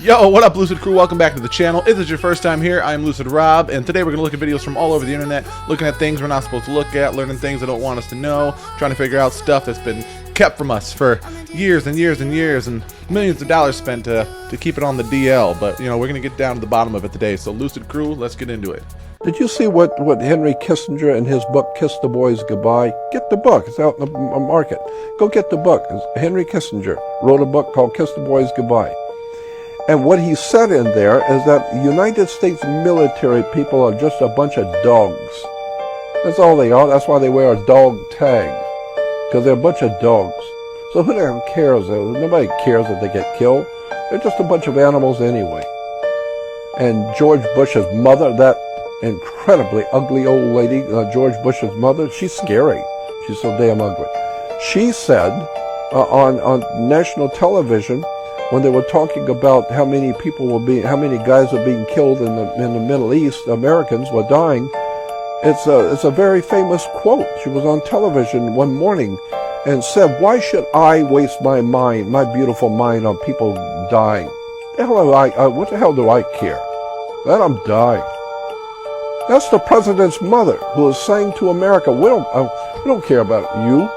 Yo, what up, Lucid Crew? Welcome back to the channel. If this is your first time here, I am Lucid Rob, and today we're going to look at videos from all over the internet, looking at things we're not supposed to look at, learning things they don't want us to know, trying to figure out stuff that's been kept from us for years and years and years, and millions of dollars spent to keep it on the DL. But, you know, we're going to get down to the bottom of it today. So, Lucid Crew, let's get into it. Did you see what Henry Kissinger in his book, Kiss the Boys Goodbye? Get the book. It's out in the market. Go get the book. Henry Kissinger wrote a book called Kiss the Boys Goodbye. And what he said in there is that the United States military people are just a bunch of dogs. That's all they are. That's why they wear a dog tag, because they're a bunch of dogs. So who the hell cares? Nobody cares if they get killed. They're just a bunch of animals anyway. And George Bush's mother, that incredibly ugly old lady, George Bush's mother, she's scary. She's so damn ugly. She said on national television, when they were talking about how many guys were being killed in the Middle East, Americans were dying, it's a very famous quote. She was on television one morning and said, "Why should I waste my beautiful mind on people dying? What the hell do I care? Let them die." That's the president's mother who is saying to America, we don't care about you.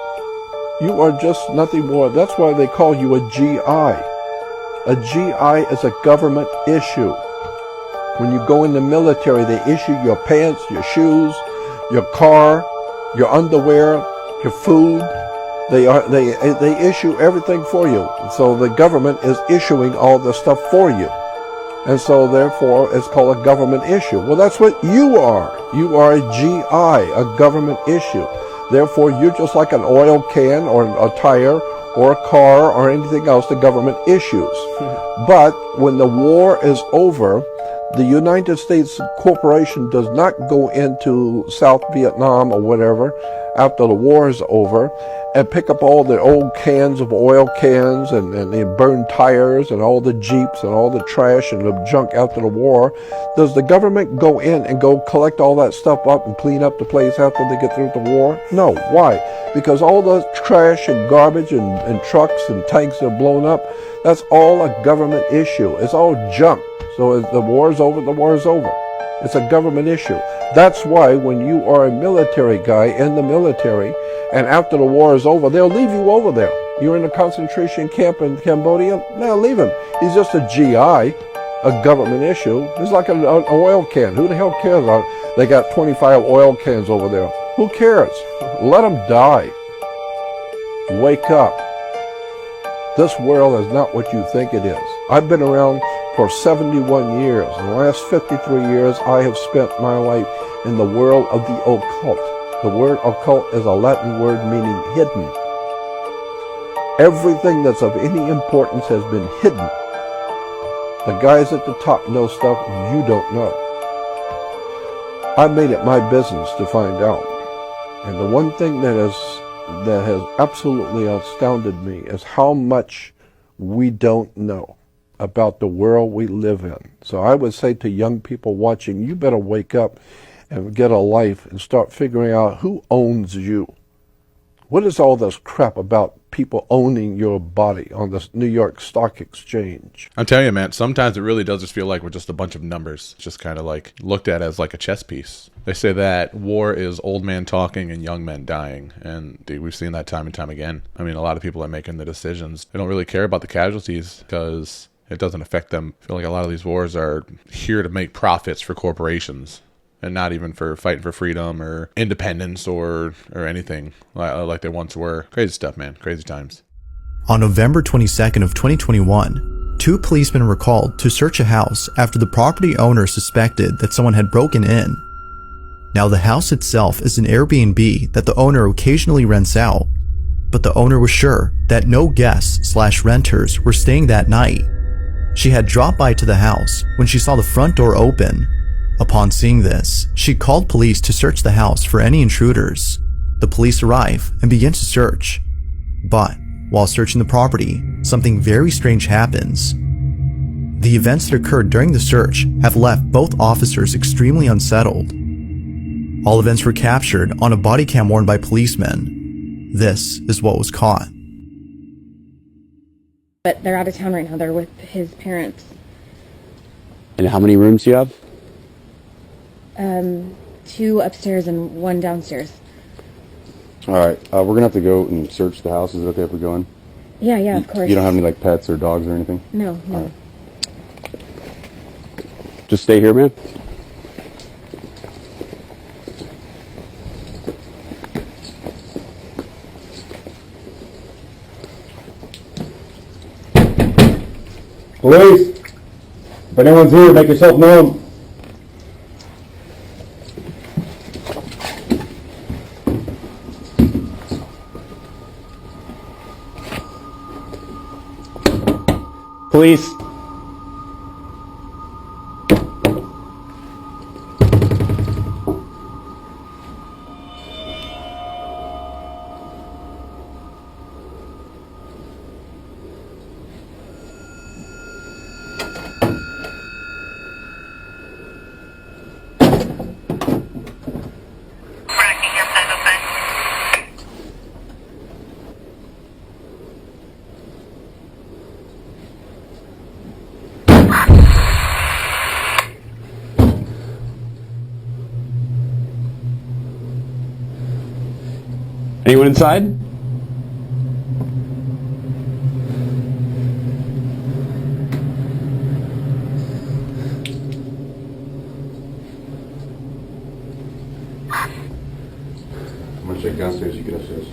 You are just nothing more. That's why they call you a GI. A GI is a government issue. When you go in the military, they issue your pants, your shoes, your car, your underwear, your food. They issue everything for you. So the government is issuing all the stuff for you. And so therefore it's called a government issue. Well, that's what you are. You are a GI, a government issue. Therefore you're just like an oil can or a tire or a car or anything else the government issues. But when the war is over, the United States corporation does not go into South Vietnam or whatever after the war is over and pick up all the old cans of oil cans and the burned tires and all the Jeeps and all the trash and the junk after the war. Does the government go in and go collect all that stuff up and clean up the place after they get through the war? No. Why? Because all the trash and garbage and trucks and tanks that are blown up, that's all a government issue. It's all junk. So as the war is over, the war is over. It's a government issue. That's why when you are a military guy in the military, and after the war is over, they'll leave you over there. You're in a concentration camp in Cambodia, no, leave him. He's just a GI, a government issue. He's like an oil can. Who the hell cares? They got 25 oil cans over there. Who cares? Let them die. Wake up. This world is not what you think it is. I've been around for 71 years. In the last 53 years, I have spent my life in the world of the occult. The word occult is a Latin word meaning hidden. Everything that's of any importance has been hidden. The guys at the top know stuff you don't know. I made it my business to find out. And the one thing that has absolutely astounded me is how much we don't know about the world we live in. So I would say to young people watching, you better wake up and get a life and start figuring out who owns you. What is all this crap about people owning your body on the New York Stock Exchange? I'm telling you, man, sometimes it really does just feel like we're just a bunch of numbers, just kind of like looked at as like a chess piece. They say that war is old man talking and young men dying, and dude, we've seen that time and time again. I mean, a lot of people are making the decisions. They don't really care about the casualties because it doesn't affect them. I feel like a lot of these wars are here to make profits for corporations, and not even for fighting for freedom or independence or anything like they once were. Crazy stuff, man. Crazy times. On November 22nd of 2021, 2 policemen were called to search a house after the property owner suspected that someone had broken in. Now, the house itself is an Airbnb that the owner occasionally rents out, but the owner was sure that no guests/renters were staying that night. She had dropped by to the house when she saw the front door open. Upon seeing this, she called police to search the house for any intruders. The police arrive and begin to search. But while searching the property, something very strange happens. The events that occurred during the search have left both officers extremely unsettled. All events were captured on a body cam worn by policemen. This is what was caught. But they're out of town right now. They're with his parents. And how many rooms do you have? 2 upstairs and 1 downstairs. All right, we're gonna have to go and search the house. Is it okay if we go in? Yeah, of course. You don't have any like pets or dogs or anything? No. Right. Just stay here, man. Police! If anyone's here, make yourself known. Police! Anyone inside? I'm gonna check downstairs, you get upstairs.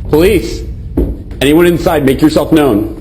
Police! Anyone inside, make yourself known.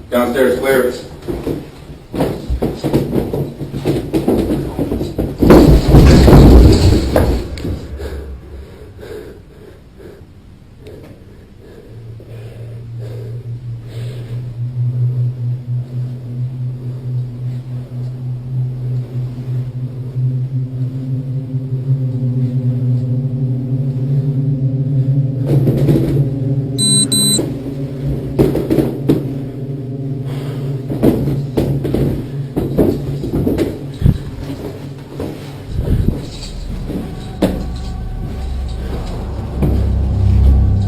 Downstairs, clear.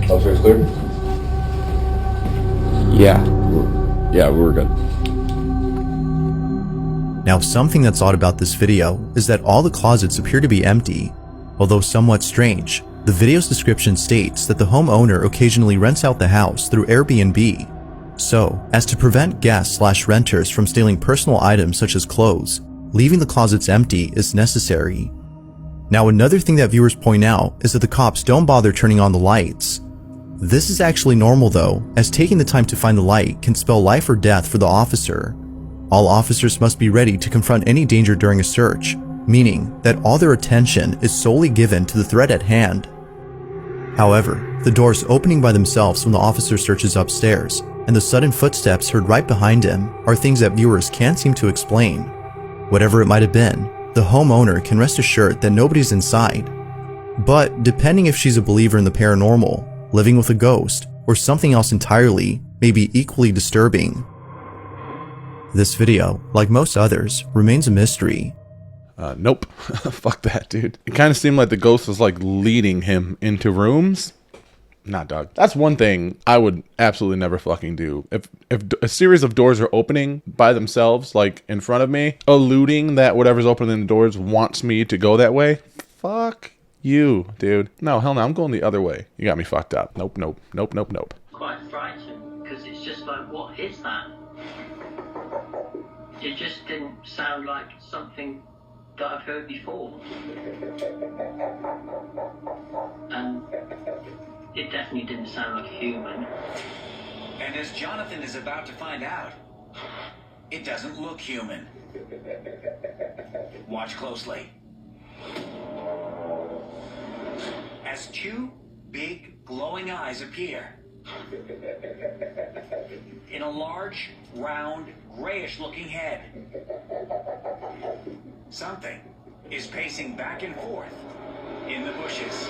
Upstairs clear? Yeah, we're good. Now, something that's odd about this video is that all the closets appear to be empty. Although somewhat strange, the video's description states that the homeowner occasionally rents out the house through Airbnb. So, as to prevent guests/renters from stealing personal items such as clothes, leaving the closets empty is necessary. Now, another thing that viewers point out is that the cops don't bother turning on the lights. This is actually normal though, as taking the time to find the light can spell life or death for the officer. All officers must be ready to confront any danger during a search, meaning that all their attention is solely given to the threat at hand. However, the doors opening by themselves when the officer searches upstairs, and the sudden footsteps heard right behind him are things that viewers can't seem to explain. Whatever it might have been, the homeowner can rest assured that nobody's inside. But depending if she's a believer in the paranormal, living with a ghost, or something else entirely, may be equally disturbing. This video, like most others, remains a mystery. Nope. Fuck that, dude. It kind of seemed like the ghost was like leading him into rooms. Nah, dog. That's one thing I would absolutely never fucking do. If a series of doors are opening by themselves, like in front of me, alluding that whatever's opening the doors wants me to go that way, fuck you, dude. No, hell no, I'm going the other way. You got me fucked up. Nope, nope, nope, nope, nope. Quite frightened, because it's just like, what is that? It just didn't sound like something that I've heard before. And it definitely didn't sound like a human. And as Jonathan is about to find out, it doesn't look human. Watch closely. As two big glowing eyes appear in a large, round, grayish-looking head. Something is pacing back and forth in the bushes.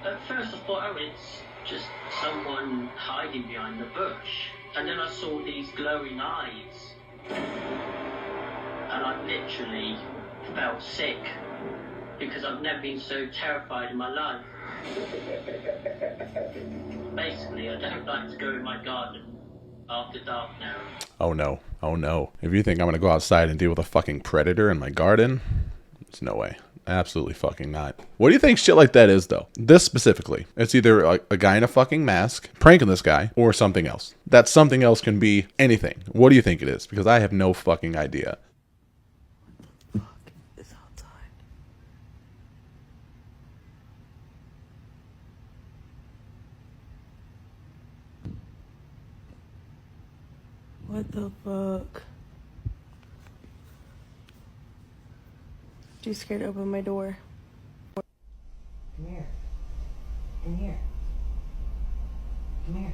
At first I thought, oh, it's just someone hiding behind the bush. And then I saw these glowing eyes. And I literally felt sick, because I've never been so terrified in my life. Basically, I don't like to go in my garden after dark now. Oh no. Oh no. If you think I'm gonna go outside and deal with a fucking predator in my garden, there's no way. Absolutely fucking not. What do you think shit like that is, though? This specifically. It's either a guy in a fucking mask pranking this guy or something else. That something else can be anything. What do you think it is? Because I have no fucking idea. What the fuck? Too scared to open my door. Come here. Come here. Come here.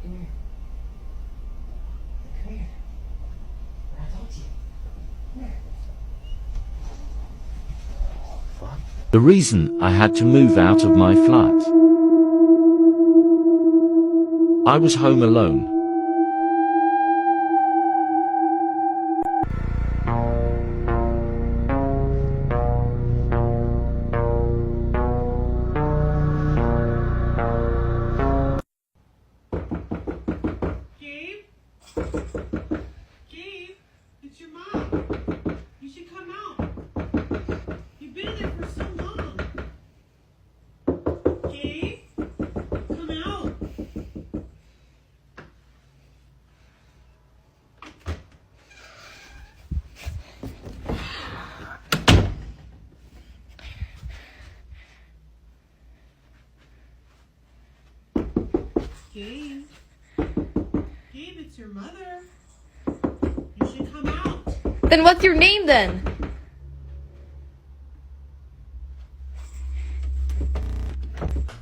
Come here. Come here. I told you. Come here. The reason I had to move out of my flat. I was home alone. Gabe? Gabe? It's your mom. You should come out. You've been there for so long. Gabe? Come out. Gabe? Gabe, it's your mother. You should come out. Then what's your name then?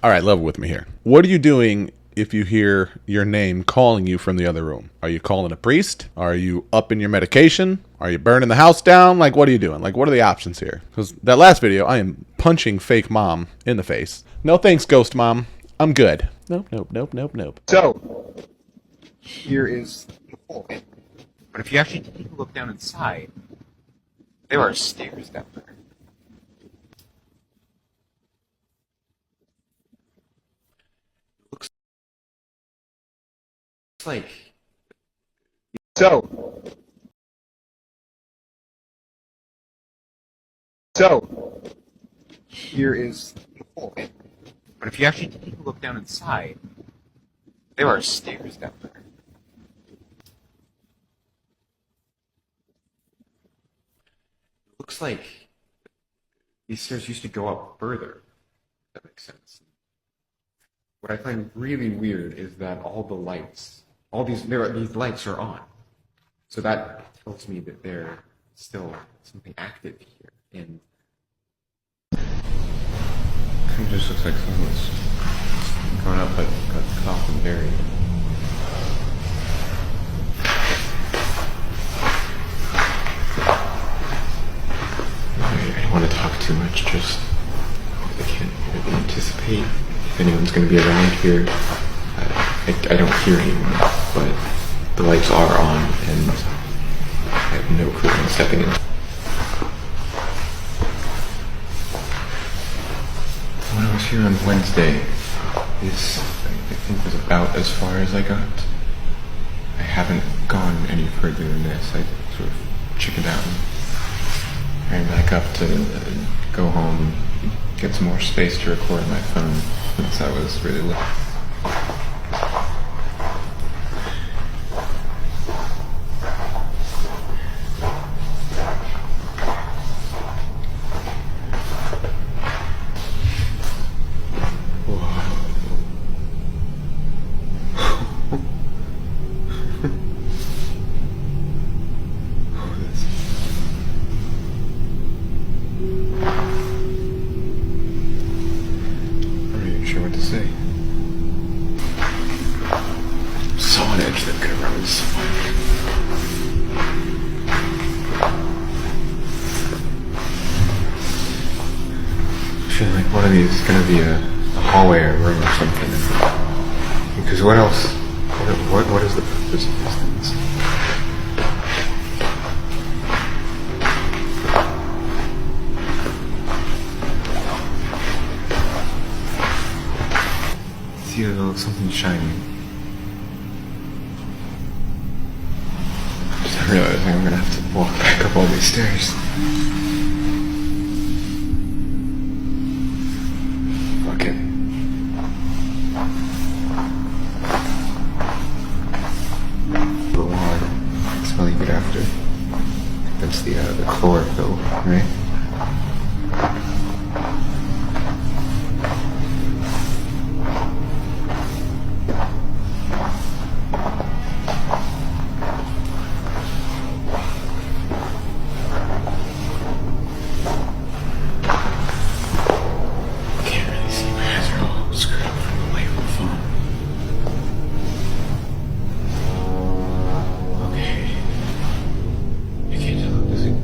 All right, level with me here. What are you doing if you hear your name calling you from the other room? Are you calling a priest? Are you up in your medication? Are you burning the house down? Like, what are you doing? Like, what are the options here? Because that last video, I am punching fake mom in the face. No thanks, ghost mom. I'm good. Nope, nope, nope, nope, nope. So, here is the hole. But if you actually take a look down inside, there are stairs down there. Looks like... So, here is the hole. But if you actually take a look down inside, there are stairs down there. Looks like these stairs used to go up further. If that makes sense. What I find really weird is that all the lights, these lights are on. So that tells me that there's still something active here. And it just looks like someone's gone up but got caught and buried. I don't want to talk too much, just I can't really anticipate if anyone's going to be around here. I don't hear anyone, but the lights are on, and I have no clue I'm stepping in. When I was here on Wednesday, this, I think, was about as far as I got. I haven't gone any further than this. I sort of chickened out and ran back up to go home, get some more space to record on my phone, since I was really late. I feel like one of these is going to be a hallway or a room or something. Because what else? What is the purpose of these things? See something shiny. I'm just realizing I'm going to have to walk back up all these stairs. That's the chlorophyll, right? Can't really see, my eyes are all screwed up from the light from the phone. Okay. I can't tell. Does it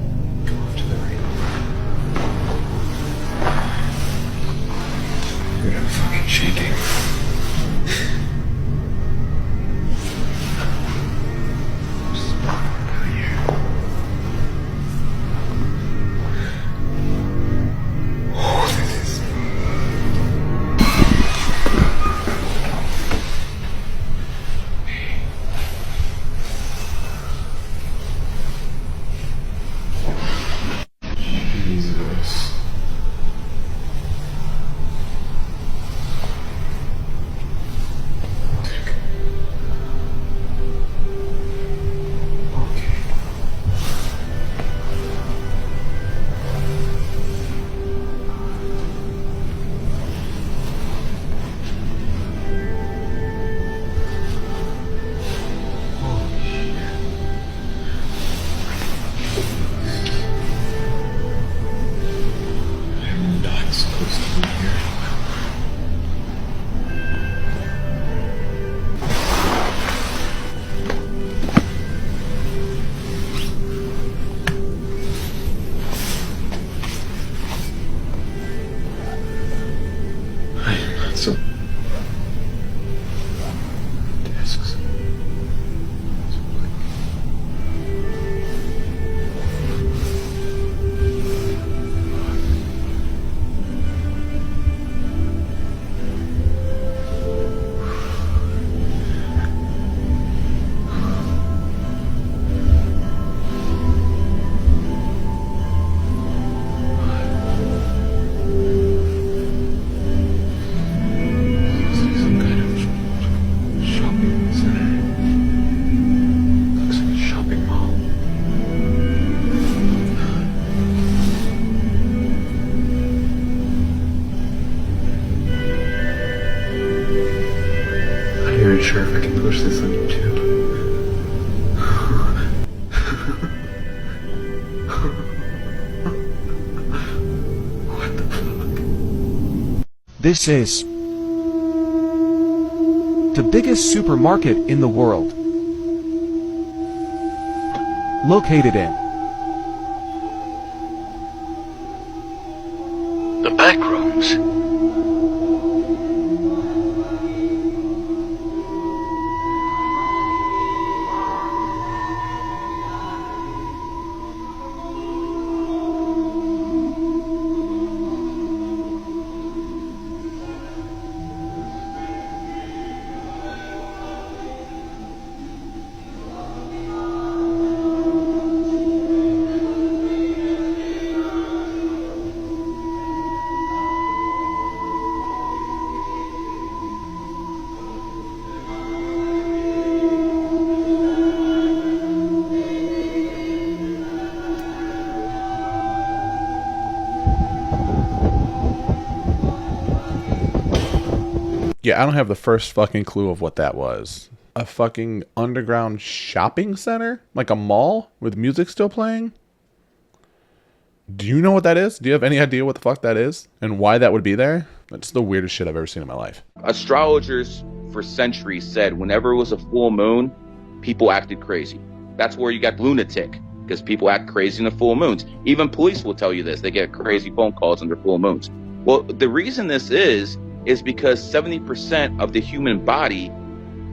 go off to the right? Dude, I'm fucking shaking. Just down here. Oh, this is... Jesus. Okay. Holy shit. I'm not supposed to be here. I am not so... Desks. Some kind of shopping center. Looks like a shopping mall. I'm not even sure if I can push this on YouTube. What the fuck? This is the biggest supermarket in the world. Located in the back rooms. Yeah, I don't have the first fucking clue of what that was. A fucking underground shopping center? Like a mall with music still playing? Do you know what that is? Do you have any idea what the fuck that is? And why that would be there? That's the weirdest shit I've ever seen in my life. Astrologers for centuries said whenever it was a full moon, people acted crazy. That's where you got lunatic, because people act crazy in the full moons. Even police will tell you this. They get crazy phone calls under full moons. Well, the reason this is because 70% of the human body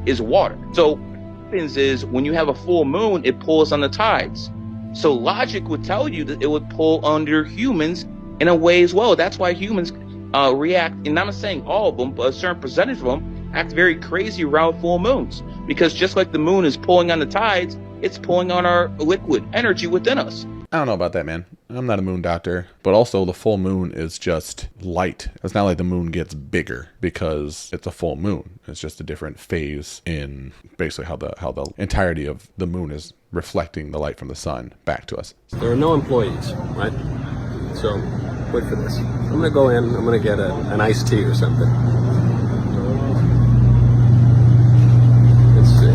is water. So what happens is when you have a full moon, it pulls on the tides. So logic would tell you that it would pull under humans in a way as well. That's why humans react, and I'm not saying all of them, but a certain percentage of them act very crazy around full moons. Because just like the moon is pulling on the tides, it's pulling on our liquid energy within us. I don't know about that, man. I'm not a moon doctor, but also the full moon is just light. It's not like the moon gets bigger because it's a full moon. It's just a different phase in basically how the entirety of the moon is reflecting the light from the sun back to us. There are no employees, right? So wait for this. I'm gonna go in. I'm gonna get an iced tea or something. Let's see.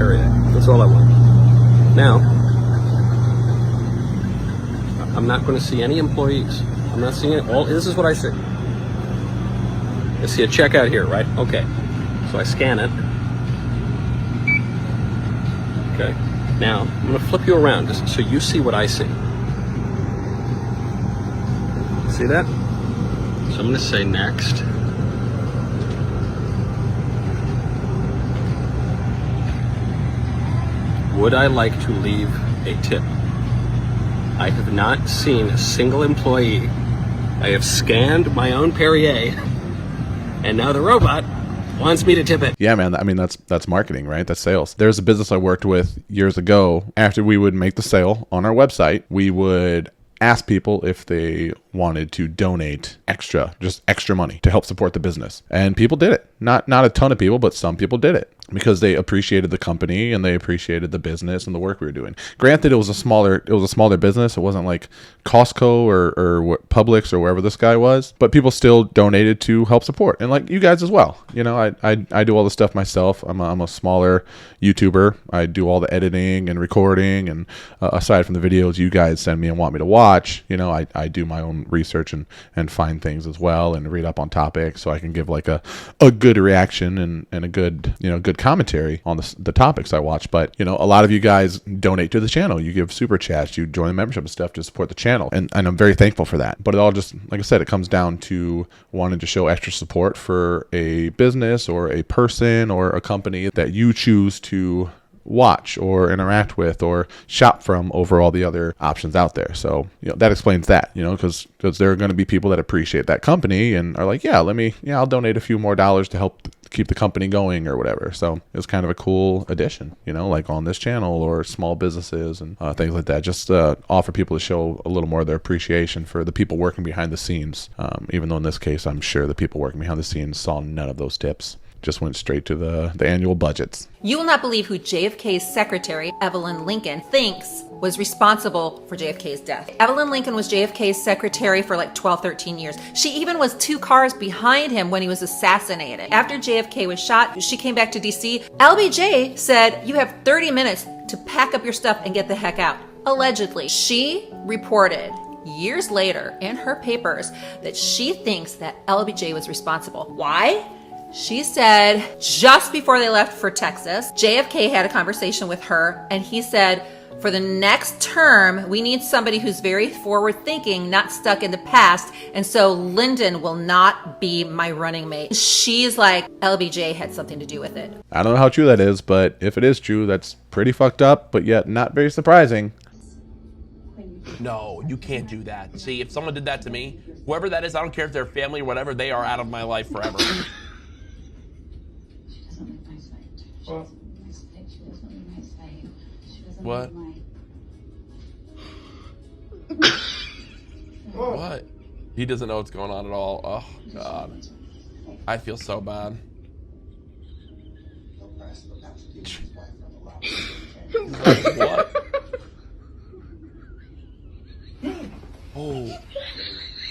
All right. That's all I want. Now, I'm not going to see any employees. I'm not seeing it. All this is what I see. I see a checkout here, right? Okay. So I scan it. Okay. Now I'm going to flip you around just so you see what I see. See that? So I'm going to say next. Would I like to leave a tip? I have not seen a single employee. I have scanned my own Perrier, and now the robot wants me to tip it. Yeah, man. I mean, that's marketing, right? That's sales. There's a business I worked with years ago. After we would make the sale on our website, we would ask people if they wanted to donate just extra money to help support the business. And people did it. Not a ton of people, but some people did it because they appreciated the company and they appreciated the business and the work we were doing. Granted, it was a smaller business. It wasn't like Costco or Publix or wherever this guy was, but people still donated to help support. And like you guys as well. You know, I do all the stuff myself. I'm a smaller YouTuber. I do all the editing and recording, and aside from the videos you guys send me and want me to watch, you know, I do my own research and find things as well and read up on topics so I can give like a good reaction and a good commentary on the topics I watch. But you know, a lot of you guys donate to the channel. You give super chats, you join the membership and stuff to support the channel, and I'm very thankful for that. But it all just, like I said, it comes down to wanting to show extra support for a business or a person or a company that you choose to watch or interact with or shop from over all the other options out there. So, you know, that explains that, you know, because there are going to be people that appreciate that company and are like, I'll donate a few more dollars to help keep the company going or whatever. So it's kind of a cool addition, you know, like on this channel or small businesses and things like that. Just offer people to show a little more of their appreciation for the people working behind the scenes. Even though in this case, I'm sure the people working behind the scenes saw none of those tips. Just went straight to the annual budgets. You will not believe who JFK's secretary, Evelyn Lincoln, thinks was responsible for JFK's death. Evelyn Lincoln was JFK's secretary for like 12, 13 years. She even was 2 cars behind him when he was assassinated. After JFK was shot, she came back to DC. LBJ said, you have 30 minutes to pack up your stuff and get the heck out. Allegedly, she reported years later in her papers that she thinks that LBJ was responsible. Why? She said just before they left for Texas, JFK had a conversation with her and he said, for the next term, we need somebody who's very forward thinking, not stuck in the past. And so Lyndon will not be my running mate. She's like, LBJ had something to do with it. I don't know how true that is, but if it is true, that's pretty fucked up, but yet not very surprising. No, you can't do that. See, if someone did that to me, whoever that is, I don't care if they're family or whatever, they are out of my life forever. What? What? He doesn't know what's going on at all. Oh, God. I feel so bad. What?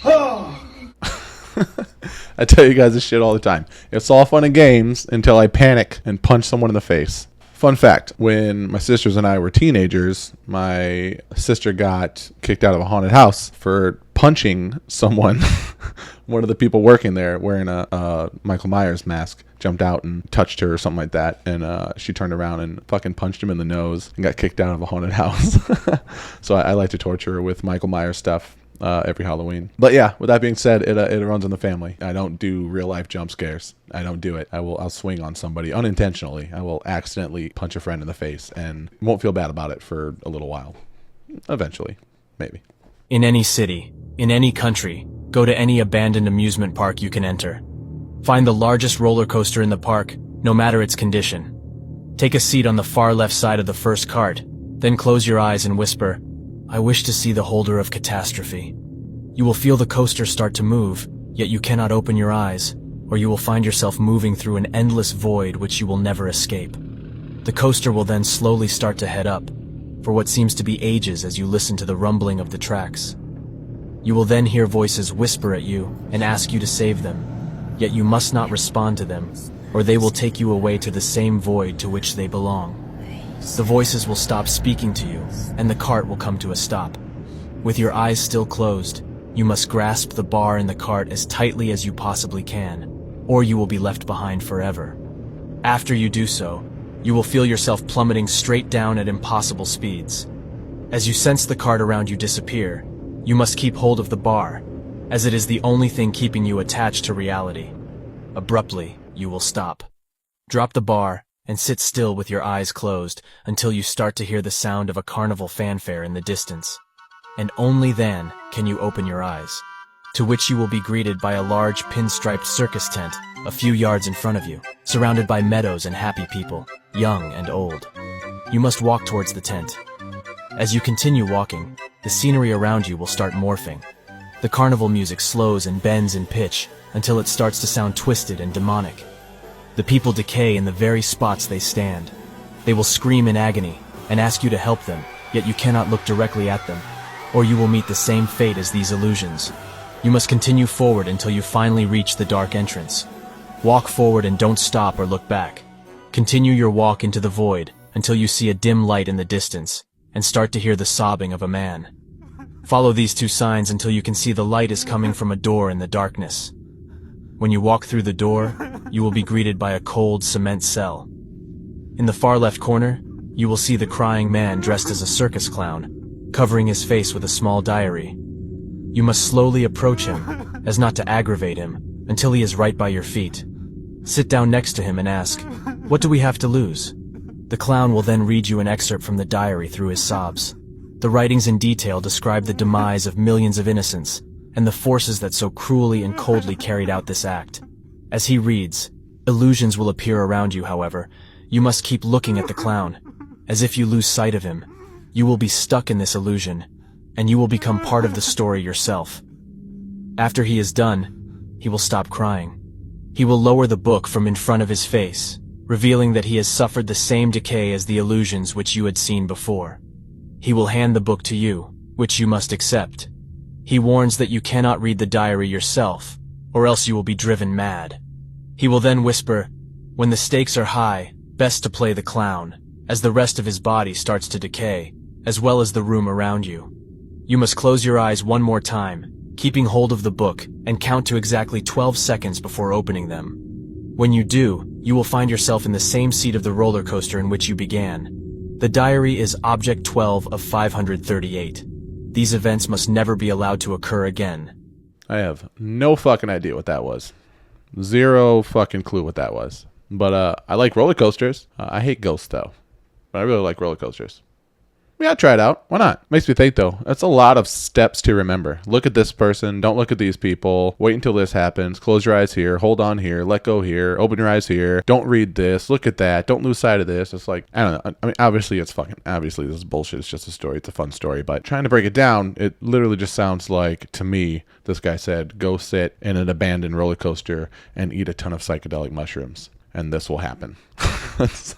Oh. I tell you guys this shit all the time. It's all fun and games until I panic and punch someone in the face. Fun fact, when my sisters and I were teenagers, my sister got kicked out of a haunted house for punching someone. One of the people working there wearing a Michael Myers mask jumped out and touched her or something like that. And she turned around and fucking punched him in the nose and got kicked out of a haunted house. So I like to torture her with Michael Myers stuff every Halloween. But yeah, with that being said, it runs in the family. I don't do real life jump scares. I don't do it. I'll swing on somebody unintentionally. I will accidentally punch a friend in the face and won't feel bad about it for a little while. Eventually, maybe. In any city, in any country, go to any abandoned amusement park you can enter. Find the largest roller coaster in the park, no matter its condition. Take a seat on the far left side of the first cart, then close your eyes and whisper, "I wish to see the holder of catastrophe." You will feel the coaster start to move, yet you cannot open your eyes, or you will find yourself moving through an endless void which you will never escape. The coaster will then slowly start to head up, for what seems to be ages as you listen to the rumbling of the tracks. You will then hear voices whisper at you and ask you to save them, yet you must not respond to them, or they will take you away to the same void to which they belong. The voices will stop speaking to you, and the cart will come to a stop. With your eyes still closed, you must grasp the bar in the cart as tightly as you possibly can, or you will be left behind forever. After you do so, you will feel yourself plummeting straight down at impossible speeds. As you sense the cart around you disappear, you must keep hold of the bar, as it is the only thing keeping you attached to reality. Abruptly, you will stop. Drop the bar and sit still with your eyes closed until you start to hear the sound of a carnival fanfare in the distance. And only then can you open your eyes, to which you will be greeted by a large pinstriped circus tent a few yards in front of you, surrounded by meadows and happy people, young and old. You must walk towards the tent. As you continue walking, the scenery around you will start morphing. The carnival music slows and bends in pitch until it starts to sound twisted and demonic. The people decay in the very spots they stand. They will scream in agony and ask you to help them, yet you cannot look directly at them, or you will meet the same fate as these illusions. You must continue forward until you finally reach the dark entrance. Walk forward and don't stop or look back. Continue your walk into the void until you see a dim light in the distance and start to hear the sobbing of a man. Follow these two signs until you can see the light is coming from a door in the darkness. When you walk through the door, you will be greeted by a cold cement cell. In the far left corner, you will see the crying man dressed as a circus clown, covering his face with a small diary. You must slowly approach him, as not to aggravate him, until he is right by your feet. Sit down next to him and ask, "What do we have to lose?" The clown will then read you an excerpt from the diary through his sobs. The writings in detail describe the demise of millions of innocents, and the forces that so cruelly and coldly carried out this act. As he reads, illusions will appear around you, however. You must keep looking at the clown. As if you lose sight of him, you will be stuck in this illusion, and you will become part of the story yourself. After he is done, he will stop crying. He will lower the book from in front of his face, revealing that he has suffered the same decay as the illusions which you had seen before. He will hand the book to you, which you must accept. He warns that you cannot read the diary yourself, or else you will be driven mad. He will then whisper, "When the stakes are high, best to play the clown," as the rest of his body starts to decay, as well as the room around you. You must close your eyes one more time, keeping hold of the book, and count to exactly 12 seconds before opening them. When you do, you will find yourself in the same seat of the roller coaster in which you began. The diary is Object 12 of 538. These events must never be allowed to occur again. I have no fucking idea what that was. Zero fucking clue what that was. But I like roller coasters. I hate ghosts, though. But I really like roller coasters. Yeah, I'll try it out. Why not? Makes me think, though. That's a lot of steps to remember. Look at this person. Don't look at these people. Wait until this happens. Close your eyes here. Hold on here. Let go here. Open your eyes here. Don't read this. Look at that. Don't lose sight of this. It's like, I don't know. I mean, obviously this is bullshit. It's just a story. It's a fun story. But trying to break it down, it literally just sounds like, to me, this guy said, go sit in an abandoned roller coaster and eat a ton of psychedelic mushrooms. And this will happen. That's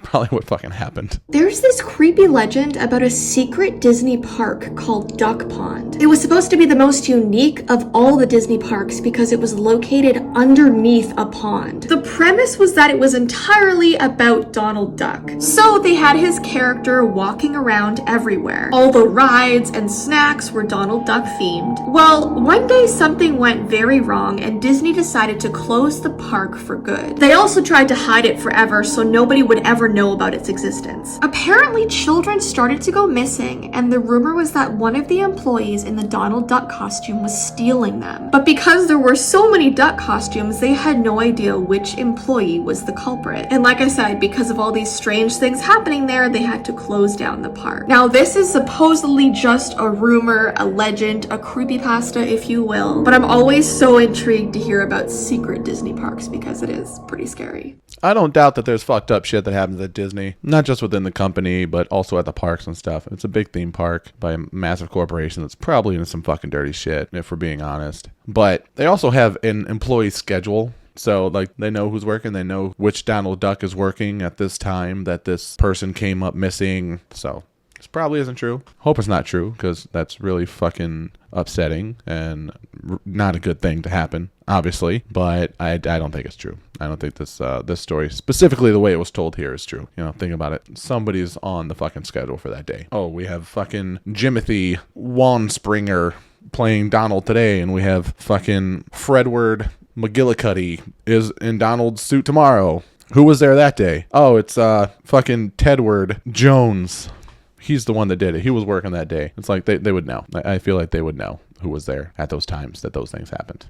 probably what fucking happened. There's this creepy legend about a secret Disney park called Duck Pond. It was supposed to be the most unique of all the Disney parks because it was located underneath a pond. The premise was that it was entirely about Donald Duck. So they had his character walking around everywhere. All the rides and snacks were Donald Duck themed. Well, one day something went very wrong and Disney decided to close the park for good. They also tried to hide it forever so nobody would ever know about its existence. Apparently, children started to go missing, and the rumor was that one of the employees in the Donald Duck costume was stealing them. But because there were so many duck costumes, they had no idea which employee was the culprit. And like I said, because of all these strange things happening there, they had to close down the park. Now, this is supposedly just a rumor, a legend, a creepypasta, if you will, but I'm always so intrigued to hear about secret Disney parks because it is pretty scary. I don't doubt that there's fucked up shit that happens at Disney, not just within the company, but also at the parks and stuff. It's a big theme park by a massive corporation that's probably into some fucking dirty shit, if we're being honest. But they also have an employee schedule. So, like, they know who's working. They know which Donald Duck is working at this time that this person came up missing. So, this probably isn't true. Hope it's not true, because that's really fucking upsetting and not a good thing to happen, obviously. But I don't think it's true. I don't think this story, specifically the way it was told here, is true. You know, think about it. Somebody's on the fucking schedule for that day. Oh, we have fucking Jimothy Wanspringer playing Donald today, and we have fucking Fredward McGillicuddy is in Donald's suit tomorrow. Who was there that day? Oh, it's fucking Tedward Jones. He's the one that did it. He was working that day. It's like they would know. I feel like they would know who was there at those times that those things happened.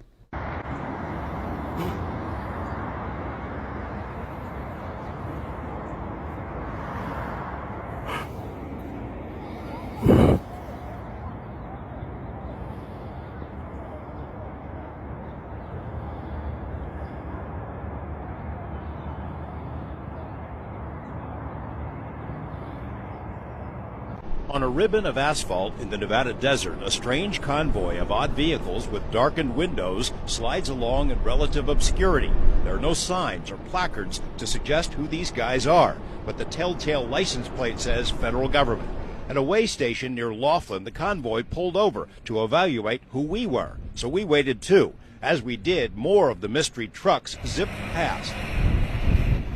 On a ribbon of asphalt in the Nevada desert, a strange convoy of odd vehicles with darkened windows slides along in relative obscurity. There are no signs or placards to suggest who these guys are, but the telltale license plate says federal government. At a way station near Laughlin, the convoy pulled over to evaluate who we were, so we waited too. As we did, more of the mystery trucks zipped past.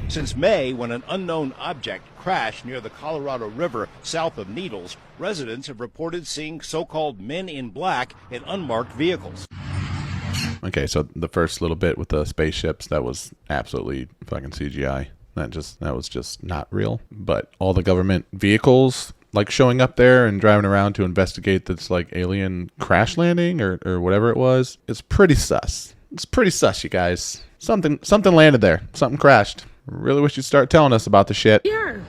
Since May, when an unknown object crashed near the Colorado River south of Needles, residents have reported seeing so-called men in black in unmarked vehicles. Okay, so the first little bit with the spaceships, that was absolutely fucking CGI. That was just not real. But all the government vehicles, like, showing up there and driving around to investigate this, like, alien crash landing or whatever it was, it's pretty sus. It's pretty sus, you guys. Something landed there. Something crashed. Really wish you'd start telling us about the shit. Here.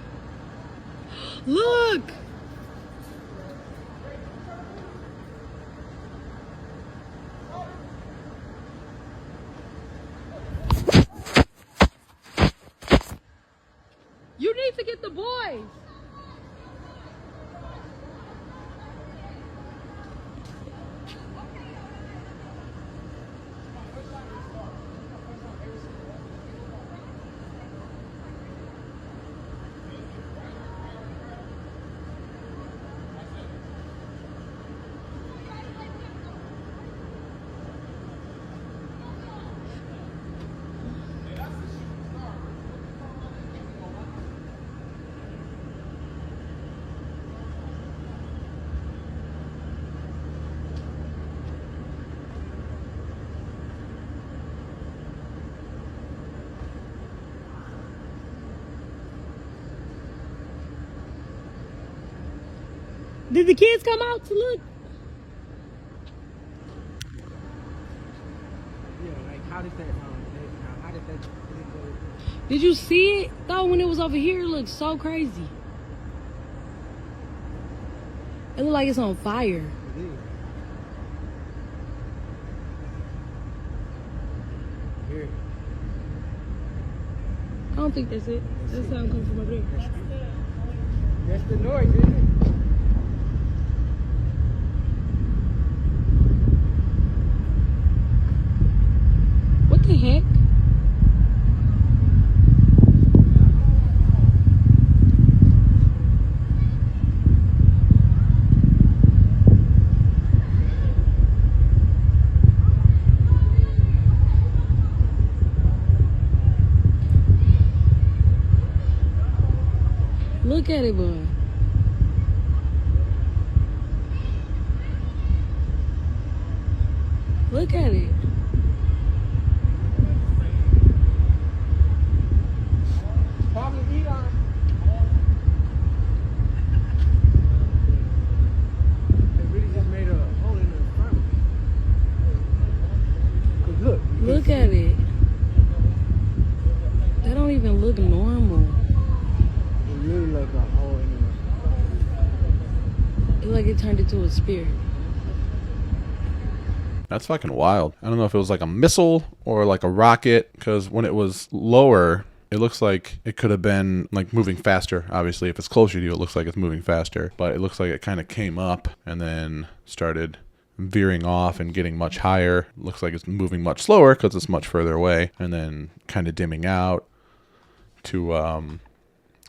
Look. You need to get the boys. Did the kids come out to look? Yeah, like how did that Did you see it though when it was over here? It looked so crazy. It looked like it's on fire. It is. Here. I don't think that's it. That's sound coming from over there. That's the noise, isn't it? What the heck? Look at it, boy. Look at it. Probably Elon. They really just made a hole in the front. Cause look. Look at it. That don't even look normal. It really like a hole in It's like it turned into a spirit. That's fucking wild. I don't know if it was like a missile or like a rocket, because when it was lower, it looks like it could have been like moving faster. Obviously, if it's closer to you, it looks like it's moving faster. But it looks like it kind of came up and then started veering off and getting much higher. Looks like it's moving much slower because it's much further away, and then kind of dimming out to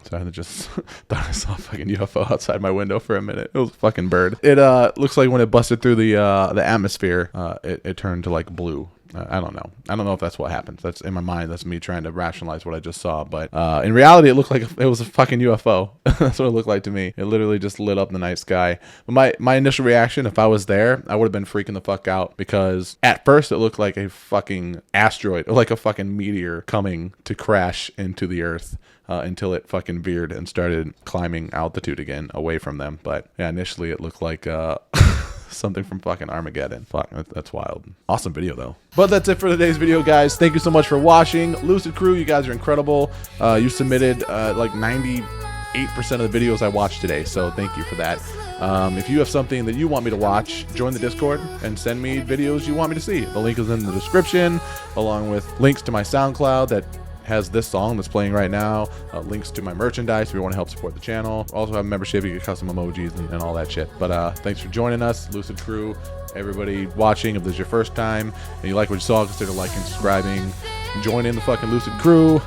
so I just thought I saw a fucking UFO outside my window for a minute. It was a fucking bird. It looks like when it busted through the atmosphere, it turned to like blue. I don't know. I don't know if that's what happens. That's in my mind. That's me trying to rationalize what I just saw. But in reality, it looked like it was a fucking UFO. That's what it looked like to me. It literally just lit up the night sky. But my initial reaction, if I was there, I would have been freaking the fuck out, because at first it looked like a fucking asteroid or like a fucking meteor coming to crash into the earth. Until it fucking veered and started climbing altitude again away from them. But yeah, initially it looked like something from fucking Armageddon. Fuck, that's wild. Awesome video though. But that's it for today's video, guys. Thank you so much for watching. Lucid Crew, you guys are incredible. You submitted like 98% of the videos I watched today, so thank you for that. If you have something that you want me to watch, join the Discord and send me videos you want me to see. The link is in the description, along with links to my SoundCloud that has this song that's playing right now, links to my merchandise if you want to help support the channel. Also have a membership, you get custom emojis and all that shit. But thanks for joining us, Lucid Crew. Everybody watching, if this is your first time and you like what you saw, consider liking, subscribing, join in the fucking Lucid Crew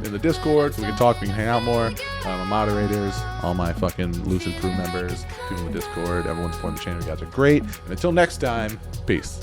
in the Discord so we can talk, we can hang out more. My moderators, all my fucking Lucid Crew members, people in the Discord, everyone supporting the channel, you guys are great. And until next time, peace.